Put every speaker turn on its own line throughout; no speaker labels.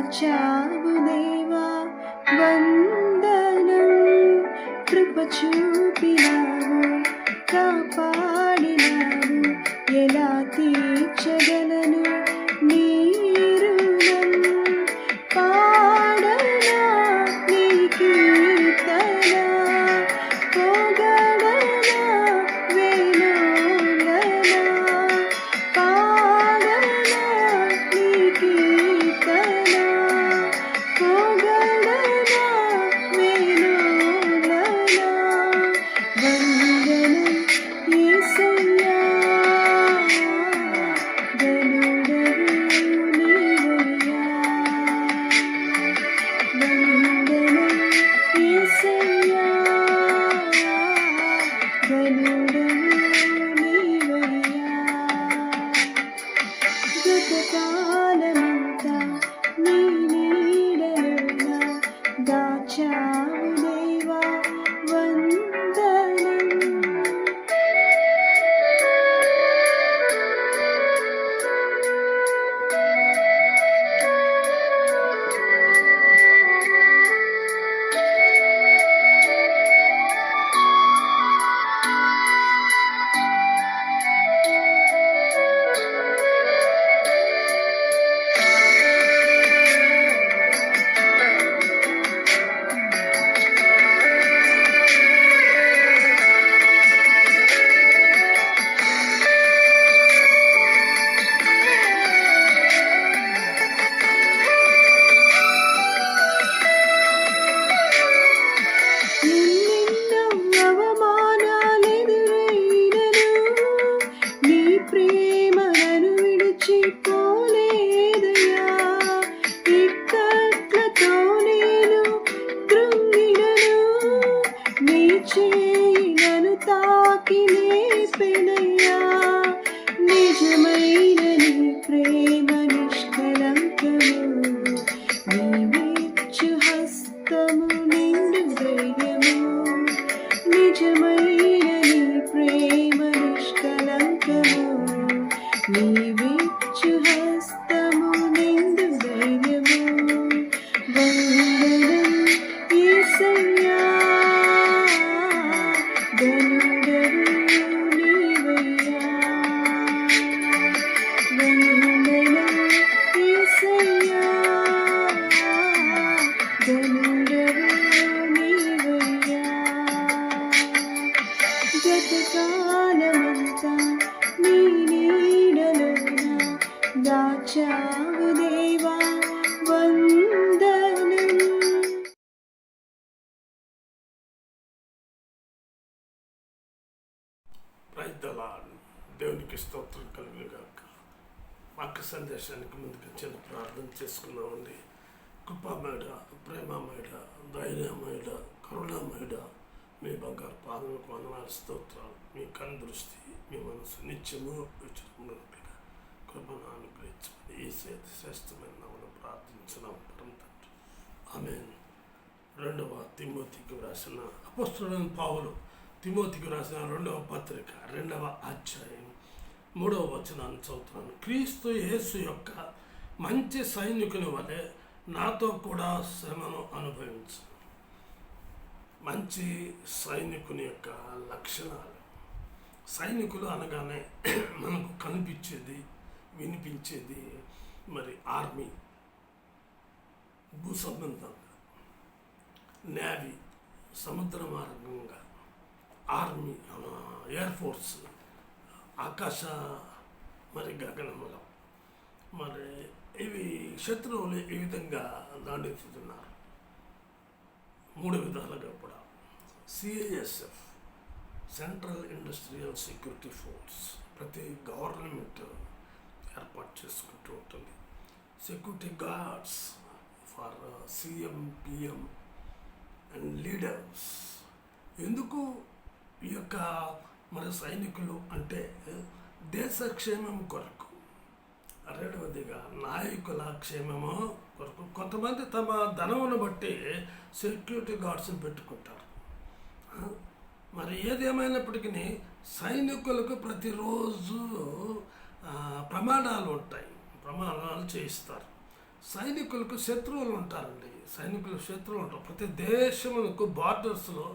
దాచావు దేవా వందనం, కృప చూపినావు కాపాడినావు, ఎలా తీర్చగలను నీ రుణం. పాడనా నీ కీర్తన, పొగడనా వేణోలనా, పాడనా నీ కీర్తన, పొగడనా వేణోలనా. వందనం యేసయ్యా, గనుడవు నీవయ్యా. వందనం యేసయ్యా, గనుడవు నీవయ్యా. గతకాలమంతా నీ నీడలోన దాచావు దేవా వందనం. ఎన్నెన్నో అవమానాలెదురైనను నీ ప్రేమ నన్ను విడిచిపోలేదయ్యా. ఇక్కట్లతో నేను కృంగినను, నీ చేయి నన్ను తాకి లేపెనయ్యా. నిజమైన నీ ప్రేమ నిష్కలంకము, నీవిచ్చు హస్తము నిండు ధైర్యము. నిజమైన నీ ప్రేమ నిష్కలంకము, నీవిచ్చు హస్తము నిండు ధైర్యము. వందనం యేసయ్యా, గనుడవు నీవయ్యా. వందనం యేసయ్యా, గనుడవు నీవయ్యా. గతకాలమంతా నీ నీడలోన దాచావు దేవా వందనం.
Praise the lord. దేవునికి స్తోత్రం కలుగుగాక. వాక్య సందేశానికి ముందుకు చిన్న ప్రార్థన చేసుకున్నామండి. కృపామయుడ, ప్రేమమయుడ, ధైర్యమయుడ, కరుణామయుడ, మీ బంగారు పాదములకు వందనాలు, స్తోత్రాలు. మీ కన్ను దృష్టి, మీ మనసు నిత్యము విచరణగా కృపను అనుగ్రహించమని ఈ శ్రేష్టమైన నామములో ప్రార్థించున్నాం పరమ తండ్రి. ఆమేన్. 2వ తిమోతికి వ్రాసిన అపోస్తలుడైన పౌలు తిమోతికి రాసిన 2వ పత్రిక 2వ అధ్యాయం 3వ వచనాన్ని చదువుతున్నాను. క్రీస్తు యేసు యొక్క మంచి సైనికుని వలె నాతో కూడా శ్రమను అనుభవించు. మంచి సైనికుని యొక్క లక్షణాలు. సైనికులు అనగానే మనకు కనిపించేది, వినిపించేది మరి ఆర్మీ, భూ సంబంధంగా, నేవీ సముద్ర మార్గంగా, ఆర్మీ ఎయిర్ ఫోర్స్ ఆకాశ మరి గగనములో మరి ఇవి శత్రువులు ఈ విధంగా దండెత్తుతున్నారు. 3 విధాలుగా కూడా. CISF, central industrial security force, ప్రతి గవర్నమెంట్ ఏర్పాటు చేసుకుంటూ ఉంటుంది. Security guards for CM, PM and leaders. ఎందుకు ఈ యొక్క మన సైనికులు అంటే దేశ క్షేమం కొరకు, రెండవదిగా నాయకుల క్షేమము కొరకు. కొంతమంది తమ ధనమును బట్టి సెక్యూరిటీ గార్డ్స్ని పెట్టుకుంటారు. మరి ఏదేమైనప్పటికీ సైనికులకు ప్రతిరోజు ప్రమాణాలు ఉంటాయి, ప్రమాణాలు చేయిస్తారు. సైనికులకు శత్రువులు ఉంటారండి. సైనికులు శత్రువులు ఉంటారు. ప్రతి దేశములకు బార్డర్స్లో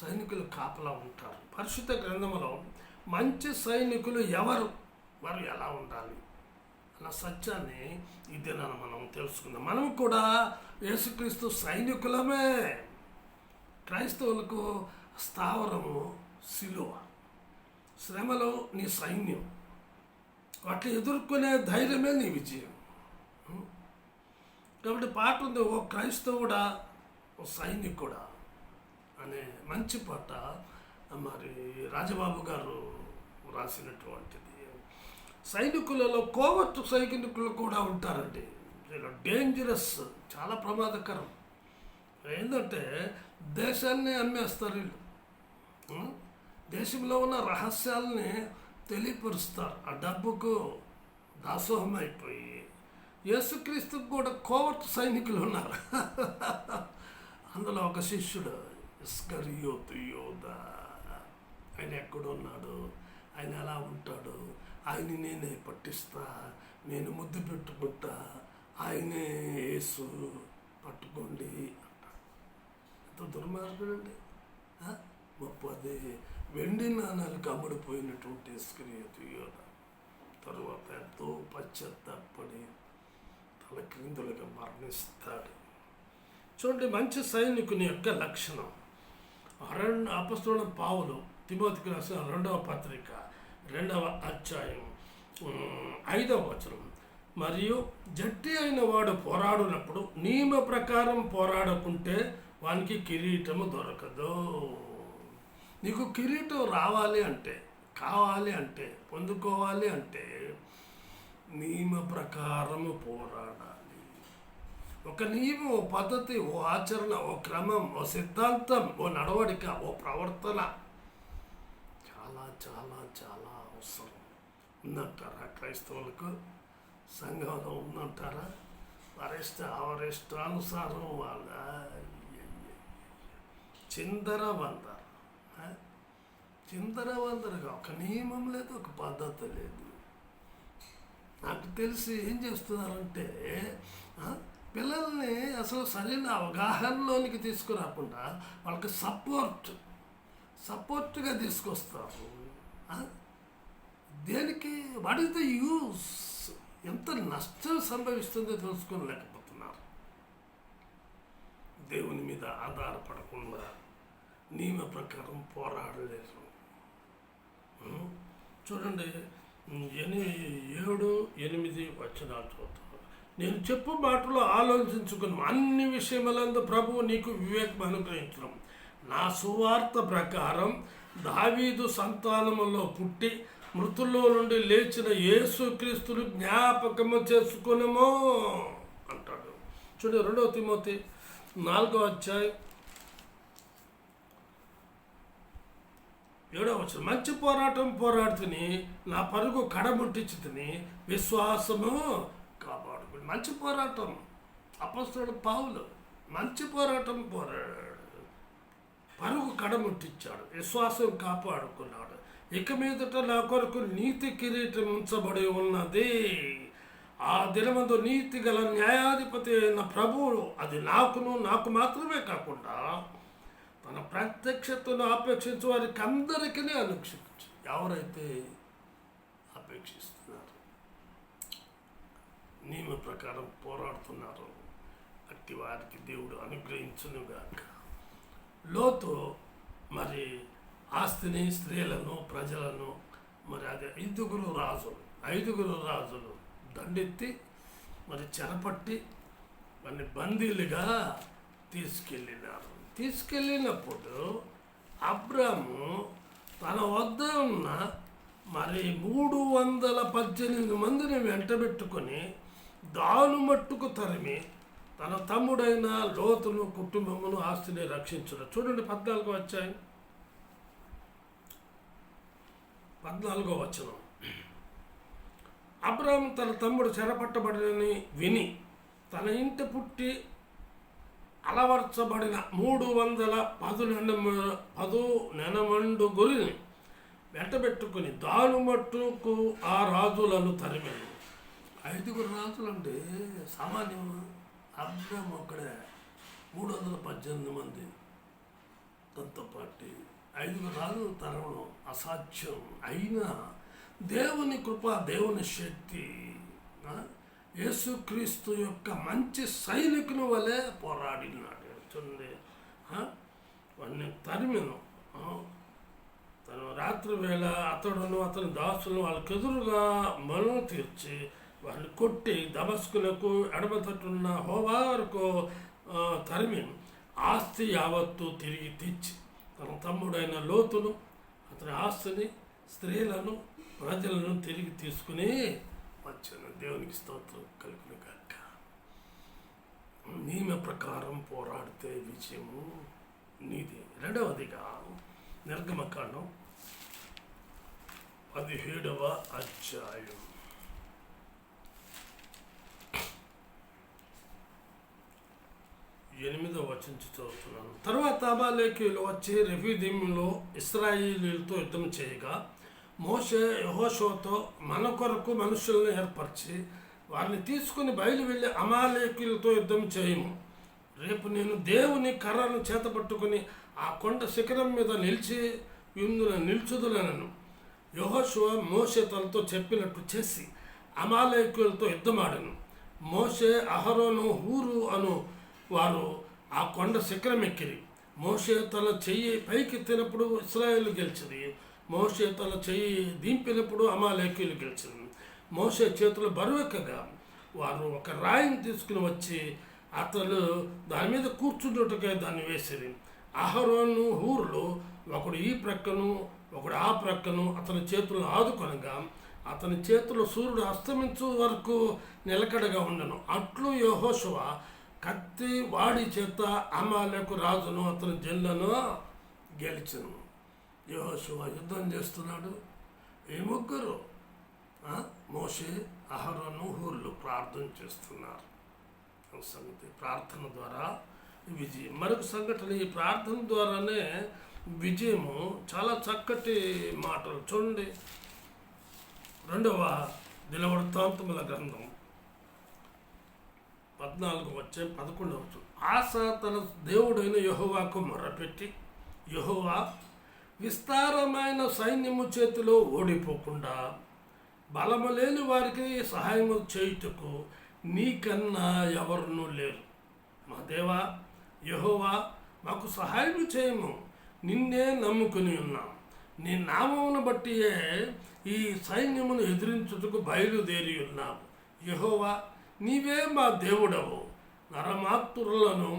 సైనికులు కాపలా ఉంటారు. పరిశుద్ధ గ్రంథంలో మంచి సైనికులు ఎవరు, వారు ఎలా ఉండాలి అన్న సత్యాన్ని ఈ దినాన మనం తెలుసుకుందాం. మనం కూడా యేసుక్రీస్తు సైనికులమే. క్రైస్తవులకు స్థావరము సిలువ, శ్రమలో నీ సైన్యం, వాటిని ఎదుర్కొనే ధైర్యమే నీ విజయం. కాబట్టి పాట ఉంది, ఓ క్రైస్తవుడా ఓ సైనికుడా అనే మంచి పాట మరి రాజబాబు గారు రాసినటువంటిది. సైనికులలో కోవర్టు సైనికులు కూడా ఉంటారండి. డేంజరస్, చాలా ప్రమాదకరం. ఏంటంటే దేశాన్ని అమ్మేస్తారు వీళ్ళు. దేశంలో ఉన్న రహస్యాలని తెలియపరుస్తారు. ఆ డబ్బుకు దాసోహం అయిపోయి యేసుక్రీస్తుకు కూడా కోవర్టు సైనికులు ఉన్నారు. అందులో ఒక శిష్యుడు ఇస్కరియోతు యోధా. ఆయన ఎక్కడున్నాడు, ఆయన ఎలా ఉంటాడు, ఆయన్ని నేనే పట్టిస్తా, నేను ముద్దు పెట్టుకుంటా, ఆయనే యేసు, పట్టుకోండి అంటాడు. ఎంత దుర్మార్గుడు అండి. 30 వెండి నాణాలకు అమ్ముడుపోయినటువంటి ఇస్కరియోతు యోధా తరువాత ఎంతో పశ్చాత్తాపడి తల క్రిందులుగా మరణిస్తాడు. చూడండి, మంచి సైనికుని యొక్క లక్షణం. అపొస్తలుడైన పౌలు తిమోతికి రాసిన 2వ పత్రిక 2వ అధ్యాయం 5వ వచనం, మరియు జట్టి అయిన వాడు పోరాడినప్పుడు నియమ ప్రకారం పోరాడకుంటే వానికి కిరీటము దొరకదు. నీకు కిరీటం రావాలి అంటే, కావాలి అంటే, పొందుకోవాలి అంటే నియమ ప్రకారము పోరాడాలి. ఒక నియమం, ఓ పద్ధతి, ఓ ఆచరణ, ఓ క్రమం, ఓ సిద్ధాంతం, ఓ నడవడిక, ఓ ప్రవర్తన చాలా చాలా చాలా అవసరం. ఉందంటారా క్రైస్తవులకు? సంఘంలో ఉందంటారా? వారి ఇష్టానుసారం వాళ్ళ చిందరవందరగా ఒక నియమం లేదు, ఒక పద్ధతి లేదు. నాకు తెలిసి ఏం చేస్తున్నారంటే పిల్లల్ని అసలు సరైన అవగాహనలోనికి తీసుకురాకుండా వాళ్ళకి సపోర్ట్గా తీసుకొస్తారు. దేనికి? What is the use? ఎంత నష్టం సంభవిస్తుందో తెలుసుకోలేకపోతున్నారు. దేవుని మీద ఆధారపడకుండా నియమ ప్రకారం పోరాడలేరు. చూడండి, 7, 8 వచనాలు చూద్దాం. నేను చెప్పు మాటలో ఆలోచించుకుని అన్ని విషయములందు ప్రభువు నీకు వివేకం అనుగ్రహించడం. నా సువార్త ప్రకారం దావీదు సంతానములో పుట్టి మృతుల్లో నుండి లేచిన యేసుక్రీస్తును జ్ఞాపకము చేసుకునేమో అంటాడు. చూడండి, 2వ తిమోతి 4వ అధ్యాయం 7వ వచనం, మంచి పోరాటం పోరాడుతుని నా పరుగు కడముట్టించుతుని విశ్వాసము కాపాడుకుని. మంచి పోరాటం. అపొస్తలుడు పౌలు మంచి పోరాటం పోరాడాడు, పరుగు కడముట్టించాడు, విశ్వాసం కాపాడుకున్నాడు. ఇక మీదట నా కొరకు నీతి కిరీటం ఉంచబడి ఉన్నది. ఆ దినమందు నీతి గల న్యాయాధిపతి అయిన ప్రభువు అది నాకు మాత్రమే కాకుండా తన ప్రత్యక్షతను అపేక్షించే వారికి అందరికీ అనుక్షించు. ఎవరైతే అపేక్షిస్తున్నారు, నియమ ప్రకారం పోరాడుతున్నారు, అట్టి వారికి దేవుడు అనుగ్రహించునుగాక. లోతు మరి ఆస్తిని, స్త్రీలను, ప్రజలను మరి అదే 5 రాజులు దండెత్తి మరి చెరపట్టి వారిని బందీలుగా తీసుకెళ్ళినప్పుడు అబ్రాము తన వద్ద ఉన్న మరి 318 మందిని వెంటబెట్టుకొని దాను మట్టుకు తరిమి తన తమ్ముడైన లోతును, కుటుంబమును, ఆస్తిని రక్షించుడు. చూడండి, 14వ అధ్యాయం 14వ వచనం. అబ్రాము తన తమ్ముడు చెరపట్టబడినని విని తన ఇంట పుట్టి అలవర్చబడిన 310 వెంటబెట్టుకుని దాను మట్టుకు ఆ రాజులను తరిమాను. 5 రాజులు అంటే సామాన్యం. అబ్రాం ఒక్కడే 318 మంది తనతో పాటు 5 రాజులు తరవడం అసాధ్యం. అయినా దేవుని కృప, దేవుని శక్తి యేసుక్రీస్తు యొక్క మంచి సైనికుని వలె పోరాడినాడు. చూడండి, వాడిని తరిమిను. తను రాత్రి వేళ అతడును అతని దాసులను వాళ్ళకి ఎదురుగా మను తీర్చి వాళ్ళని కొట్టి దమస్కులకు ఎడమ తట్టున్న హోవా వరకు తరిమి ఆస్తి యావత్తు తిరిగి తెచ్చి తన తమ్ముడైన లోతును అతని ఆస్తిని, స్త్రీలను, ప్రజలను తిరిగి తీసుకుని వచ్చాను. దేవునికి స్తోత్రం కలుగును గాక. నియమ ప్రకారం పోరాడితే విజయము నీది. రెండవదిగా నిర్గమకాండం 17వ అధ్యాయం 8వ వచనం చదువుతున్నాను. తర్వాత అమాలేకీయులు వచ్చి రెఫీదీములో ఇశ్రాయేలీయులతో యుద్ధం చేయగా మోషే యెహోషువతో మన కొరకు మనుషులను ఏర్పరిచి వారిని తీసుకుని బయలు వెళ్ళి అమాలేకీయులతో యుద్ధం చేయము. రేపు నేను దేవుని కర్రను చేతపట్టుకుని ఆ కొండ శిఖరం మీద నిల్చుదులనను. యెహోషువ మోషే తనతో చెప్పినట్టు చేసి అమాలేకీయులతో యుద్ధమాడను. మోషే, అహరోను, హూరు అను వారు ఆ కొండ శిఖరం ఎక్కిరి. మోషే తన చెయ్యి పైకెత్తినప్పుడు ఇశ్రాయేలు గెలిచింది. మోషే తన చెయ్యి దింపినప్పుడు అమాలేకీయులు గెలిచింది. మోషే చేతులు బరువెక్కగా వారు ఒక రాయిని తీసుకుని వచ్చి అతను దాని మీద కూర్చున్నట్టుగా దాన్ని వేసిరి. అహరోను, హూరులు ఒకడు ఈ ప్రక్కను ఒకడు ఆ ప్రక్కను అతని చేతులను ఆదుకొనగా అతని చేతులు సూర్యుడు అస్తమించు వరకు నిలకడగా ఉండను. అట్లు యెహోషువ కత్తి వాడి చేత అమాలేకు రాజును అతని జనులను గెలిచెను. యెహోషువ యుద్ధం చేస్తున్నాడు. ఈ ముగ్గురు మోషే, అహరోను, హూరులు ప్రార్థన చేస్తున్నారు. సంగతి ప్రార్థన ద్వారా విజయం. మరొక సంఘటన, ఈ ప్రార్థన ద్వారానే విజయము. చాలా చక్కటి మాటలు చూడండి. 2వ దినవృత్తాంతముల గ్రంథం 14-11. ఆస తన దేవుడైన యెహోవాకు మొర్రపెట్టి, యెహోవా, విస్తారమైన సైన్యము చేతిలో ఓడిపోకుండా బలము లేని వారికి సహాయము చేయుటకు నీకన్నా ఎవరునూ లేరు. మా దేవా యెహోవా, మాకు సహాయం చేయము. నిన్నే నమ్ముకుని ఉన్నాం. నీ నామమును బట్టియే ఈ సైన్యమును ఎదిరించుటకు బయలుదేరి ఉన్నాము. యెహోవా, నీవే మా దేవుడవు. నరమాతురులను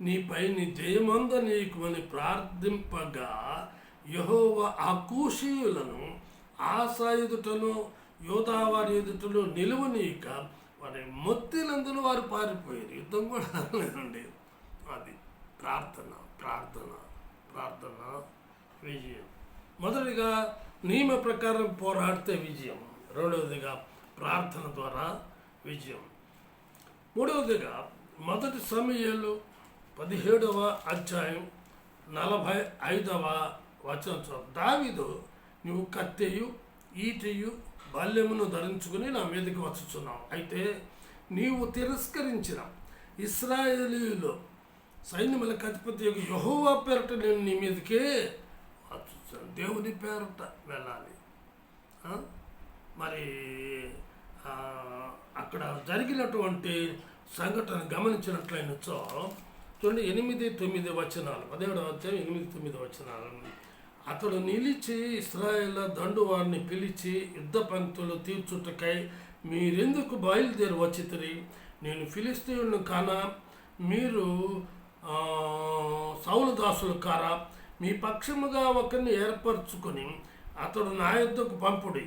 నీపై నీ జయమంద నీకు అని ప్రార్థింపగా యెహోవా ఆ కూషీయులను ఆస ఎదుటను యోధావారి ఎదుటను నిలువనీయక వారి మొత్తినందును వారు పారిపోయారు. యుద్ధం కూడా లేదండి. అది ప్రార్థన ప్రార్థన ప్రార్థన విజయం. మొదటిగా నియమ ప్రకారం పోరాడితే విజయం. రెండవదిగా ప్రార్థన ద్వారా విజయం. మూడవదిగా 1 సమూయేలు 17వ అధ్యాయం 45వ వచనం. దావీదు, నువ్వు కత్తెయు ఈటెయు బాల్యమును ధరించుకుని నా మీదకి వచ్చుచున్నావు. అయితే నీవు తిరస్కరించిన ఇశ్రాయేలీయులు సైన్యములకు అధిపతి యెహోవా పేరట నేను నీ మీదకే వచ్చుచున్నాను. దేవుని పేరట వెళ్ళాలి. మరి అక్కడ జరిగినటువంటి సంఘటన గమనించినట్లయినచో చూడండి, 8-9 వచనాలు, 17వ అధ్యాయం 8-9 వచనాలు. అతడు నిలిచి ఇశ్రాయేలు దండు వారిని పిలిచి, యుద్ధ పంక్తులు తీర్చుటకై మీరెందుకు బయలుదేరి వచ్చితిరి? నేను ఫిలిస్తీయులను కానా? మీరు సౌలు దాసులు కారా? మీ పక్షముగా ఒకరిని ఏర్పరచుకొని అతడు నా యొద్దకు పంపుడి.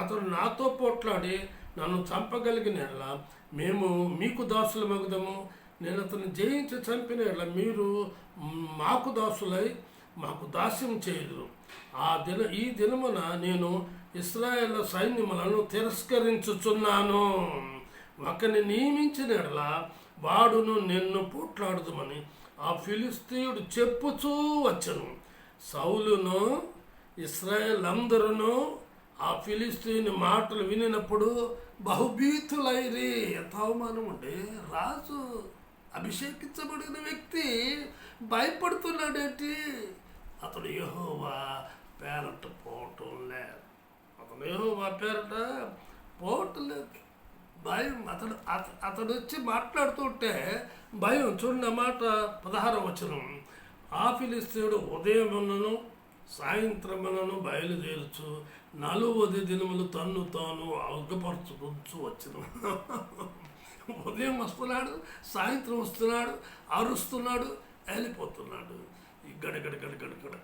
అతడు నాతో పోట్లాడి నన్ను చంపగలిగిన ఎడల మేము మీకు దాసులు మగుదము. నేను అతను జయించి చంపిన ఎడల మీరు మాకు దాసులై మాకు దాస్యం చేయరు. ఈ దినమున నేను ఇశ్రాయేలు సైన్యములను తిరస్కరించుచున్నాను. ఒకరిని నియమించిన ఎడల వాడును నిన్ను పోట్లాడుదమని ఆ ఫిలిస్తీయుడు చెప్పుచూ వచ్చను. సౌలును ఇశ్రాయేల్ అందరూ ఆ ఫిలిస్తీని మాటలు వినినప్పుడు బహుభీతులైరి. ఎంత అవమానం ఉండే! రాజు, అభిషేకించబడిన వ్యక్తి భయపడుతున్నాడేంటి? అతడు యెహోవా పేరట పోవటం లేదు. అతను యెహోవా పేరట పోవటం లేదు. భయం. అతడు వచ్చి మాట్లాడుతుంటే భయం. చూడండి ఆ మాట 16వ వచనం. ఆ ఫిలిస్తీయుడు ఉదయమునను సాయంత్రమునను బయలుదేరుచు 40 దినములు తన్ను తాను అగ్గపరచుకుంటూ వచ్చును. ఉదయం వస్తున్నాడు, సాయంత్రం వస్తున్నాడు, అరుస్తున్నాడు, వెళ్ళిపోతున్నాడు. ఈ గడగడ.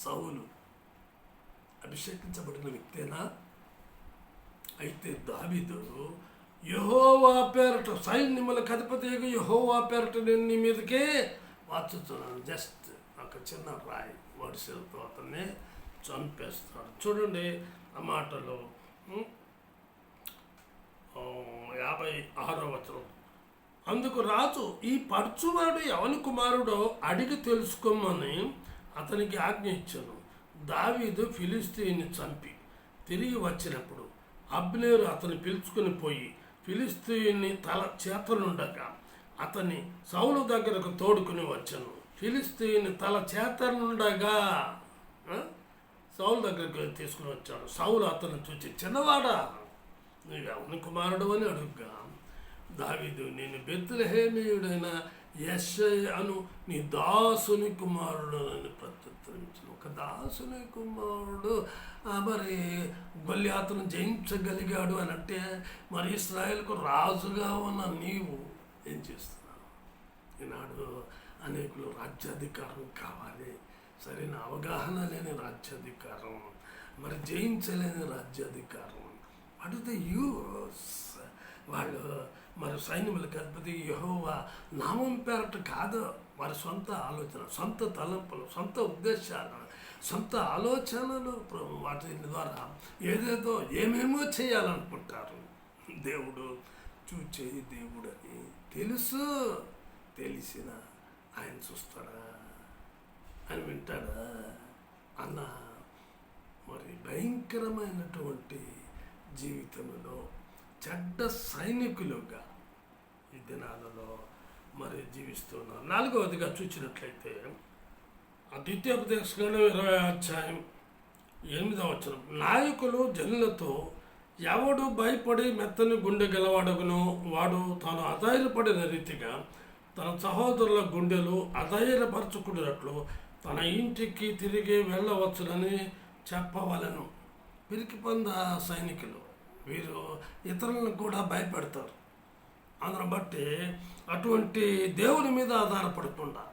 సౌలు అభిషేకించబడిన వ్యక్తేనా? అయితే దావీదు యెహోవా పేరట, సైన్యములకు అధిపతి యెహోవా పేరట నేను నీ మీదకే వచ్చుతున్నాను. జస్ట్ ఒక చిన్న రాయి వడిసెలతో అతన్ని చంపేస్తాడు. చూడండి ఆ మాటలో 56వ వచనం. అందుకు రాజు, ఈ పడుచువాడు ఎవని కుమారుడో అడిగి తెలుసుకోమని అతనికి ఆజ్ఞ ఇచ్చాను. దావీదు ఫిలిస్తీని చంపి తిరిగి వచ్చినప్పుడు అబ్నేరు అతన్ని పిలుచుకుని పోయి ఫిలిస్తీని తల చేతనుండగా అతన్ని సౌలు దగ్గరకు తోడుకుని వచ్చాను. ఫిలిస్తీని తల చేతనుండగా సౌలు దగ్గరకు తీసుకుని వచ్చాడు. సౌలు అతను చూచి, చిన్నవాడా, నీవు ఎవని కుమారుడు అని అడుగుగా దావీదు, నేను బెత్లెహేమీయుడైన యెషయ అను నీ దాసుని కుమారుడు అని ప్రత్యుత్తరించాను. ఒక దాసుని కుమారుడు మరి గొల్యాతును జయించగలిగాడు అని అంటే, మరి ఇశ్రాయేలుకు రాజుగా ఉన్న నీవు ఏం చేస్తున్నావు? ఈనాడు అనేకులు రాజ్యాధికారం కావాలి, సరైన అవగాహన లేని రాజ్యాధికారం, మరి జయించలేని రాజ్యాధికారం. What is the use? వాళ్ళు మరి సైన్యములకు అధిపతి యెహోవా నామం పేరట కాదు, వారి సొంత ఆలోచన, సొంత తలంపులు, సొంత ఉద్దేశాలు, సొంత ఆలోచనలు, వాటి ద్వారా ఏదేదో ఏమేమో చేయాలనుకుంటారు. దేవుడు చూచే దేవుడు అని తెలుసు, తెలిసిన ఆయన చూస్తాడా, ఆయన వింటాడా అన్న మరి భయంకరమైనటువంటి జీవితంలో చెడ్డ సైనికులుగా ఈ దినాలలో మరి జీవిస్తున్నారు. 4వదిగా చూసినట్లయితే ఆ ద్వితీయోపదేశకాండం 20వ అధ్యాయం 8వ వచనం. నాయకులు జనులతో ఎవడు భయపడి మెత్తని గుండె గలవాడగునో వాడు తాను అధైర్యపడిన రీతిగా తన సహోదరుల గుండెలు అధైర్యపరచుకున్నట్లు తన ఇంటికి తిరిగి వెళ్ళవచ్చునని చెప్పవలను. పిరికి పొంద సైనికులు వీరు ఇతరులను కూడా భయపెడతారు. అందును బట్టి అటువంటి దేవుని మీద ఆధారపడకుండా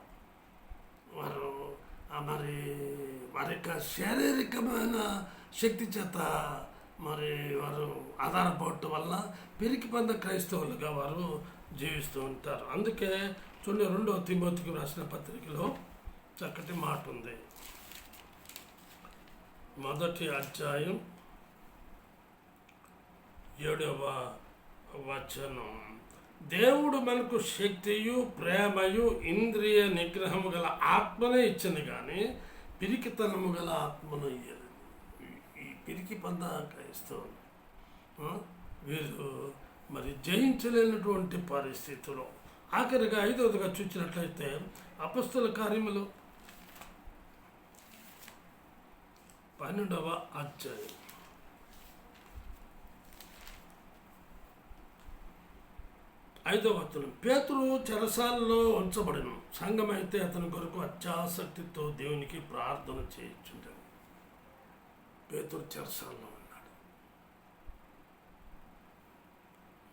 వారు మరి వారి యొక్క శారీరకమైన శక్తి చేత మరి వారు ఆధారపడటం వల్ల పిరికి పొంద క్రైస్తవులుగా వారు జీవిస్తూ ఉంటారు. అందుకే చూడండి 2వ తిమోతికి రాసిన పత్రికలో చక్కటి మాట ఉంది. 1వ అధ్యాయం 7వ వచనం. దేవుడు మనకు శక్తియు ప్రేమయు ఇంద్రియ నిగ్రహము గల ఆత్మనే ఇచ్చింది, కానీ పిరికితనము గల ఆత్మను ఇయ్యదు. ఈ పిరికి పంద క్రైస్తవులు వీరు మరి జయించలేనటువంటి పరిస్థితులు. ఆఖరిగా 5వదిగా చూసినట్లయితే అపొస్తలుల కార్యములు 12వ అధ్యాయం 5వ వచనం. పేతురు చెరసాలలో ఉంచబడను, సంఘమైతే అతని కొరకు అత్యాసక్తితో దేవునికి ప్రార్థన చేయించుంటాడు. పేతురు చెరసాలలో ఉన్నాడు.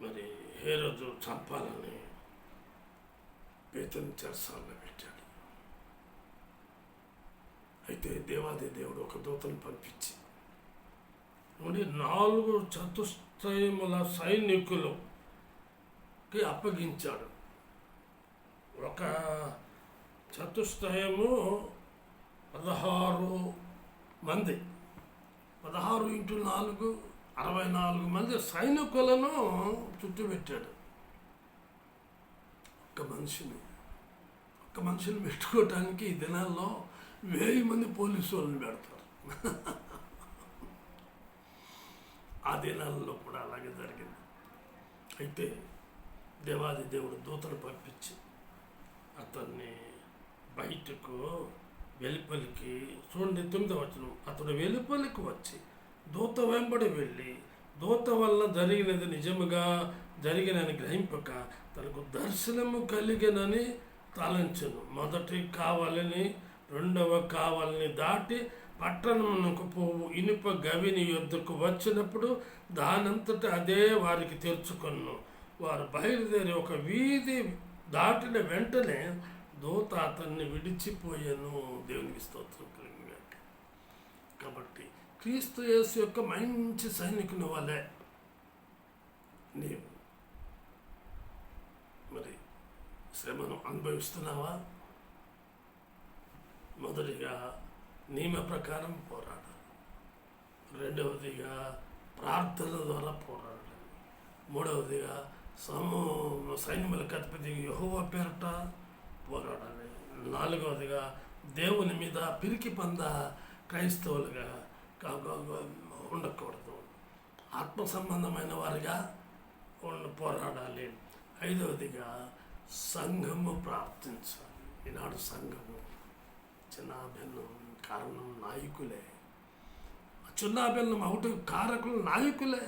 మరి హేరోదు చంపాలని పేతురుని చెరసాలలో పెట్టాడు. అయితే దేవాది దేవుడు ఒక దూతను పంపించి 4 చతుష్టయముల సైనికులకి అప్పగించాడు. ఒక చతుష్టయము 16 మంది, 16 × 4 64 మంది సైనికులను చుట్టుపెట్టాడు. ఒక్క మనిషిని పెట్టుకోవటానికి ఈ దినాల్లో 1000 మంది పోలీసు వాళ్ళని పెడతారు. ఆ దినాలలో కూడా అలాగే జరిగింది. అయితే దేవాది దేవుడు దూతను పంపించి అతన్ని బయటకు వెలుపలికి, చూడండి 9వ వచనం, అతడు వెలుపలికి వచ్చి దూత వెంబడి వెళ్ళి దూత వల్ల జరిగినది నిజముగా జరిగినని గ్రహింపక తనకు దర్శనము కలిగినని తలంచెను. మొదటి కావాలని రెండవ కావాలని దాటి పట్టణమునకు పోవు ఇనుప గవిని యొద్దకు వచ్చినప్పుడు దానంతట అదే వారికి తెరుచుకొను. వారు బయలుదేరి ఒక వీధి దాటిన వెంటనే దూత అతన్ని విడిచిపోయాను. దేవునికి స్తోత్రం కలిగిన. కాబట్టి క్రీస్తు యేసు యొక్క మంచి సైనికుని వలె నీవు మరి శ్రమను అనుభవిస్తున్నావా? మొదటిగా నియమ ప్రకారం పోరాడాలి. రెండవదిగా ప్రార్థన ద్వారా పోరాడాలి. మూడవదిగా సైన్యములకు అధిపతి యెహోవా పేరట పోరాడాలి. నాలుగవదిగా దేవుని మీద పిరికి పంద క్రైస్తవులుగా ఉండకూడదు. ఆత్మ సంబంధమైన వారిగా పోరాడాలి. ఐదవదిగా సంఘము ప్రార్థించాలి. ఈనాడు సంఘము చిన్నాభిన్నం కారణం నాయకులే. చిన్నాభిన్నం ఒకటి కారకులు నాయకులే.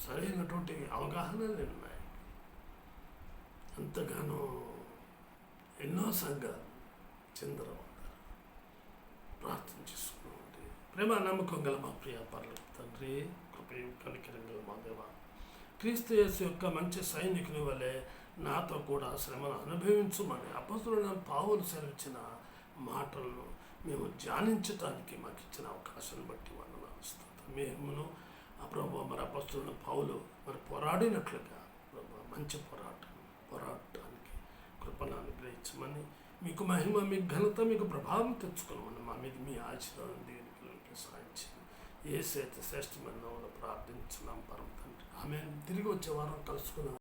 సరైనటువంటి అవగాహనలు ఉన్నాయి. అంతగానో ఎన్నో సంఘాలు చిందరవందరు. ప్రార్థన చేసుకున్నామండి. ప్రేమ నమ్మకం గల మా ప్రియ పర్లేదు తండ్రి, కృపయు కనికరం గల మా దేవ, క్రీస్తు యేసు యొక్క మంచి సైనికుని వలె నాతో కూడా శ్రమను అనుభవించమని అపొస్తలుడైన పౌలు సెలవిచ్చిన మాటలను మేము ధ్యానించటానికి మాకు ఇచ్చిన అవకాశాన్ని బట్టి వందనాలు స్తోత్రం. మేమును ప్రభు మరి అపొస్తలుడైన పౌలు మరి పోరాడినట్లుగా ప్రభు మంచి పోరాటానికి కృపను అనుగ్రహించమని, మీకు మహిమ, మీకు ఘనత, మీకు ప్రభావం తెచ్చుకోమని మా మీద మీ ఆశీర్వాదం దేవునికి సాధించి యేసు శ్రేష్టమైన ప్రార్థించున్నాం పరమ తండ్రి. ఆమె తిరిగి వచ్చే వారం కలుసుకున్నాం.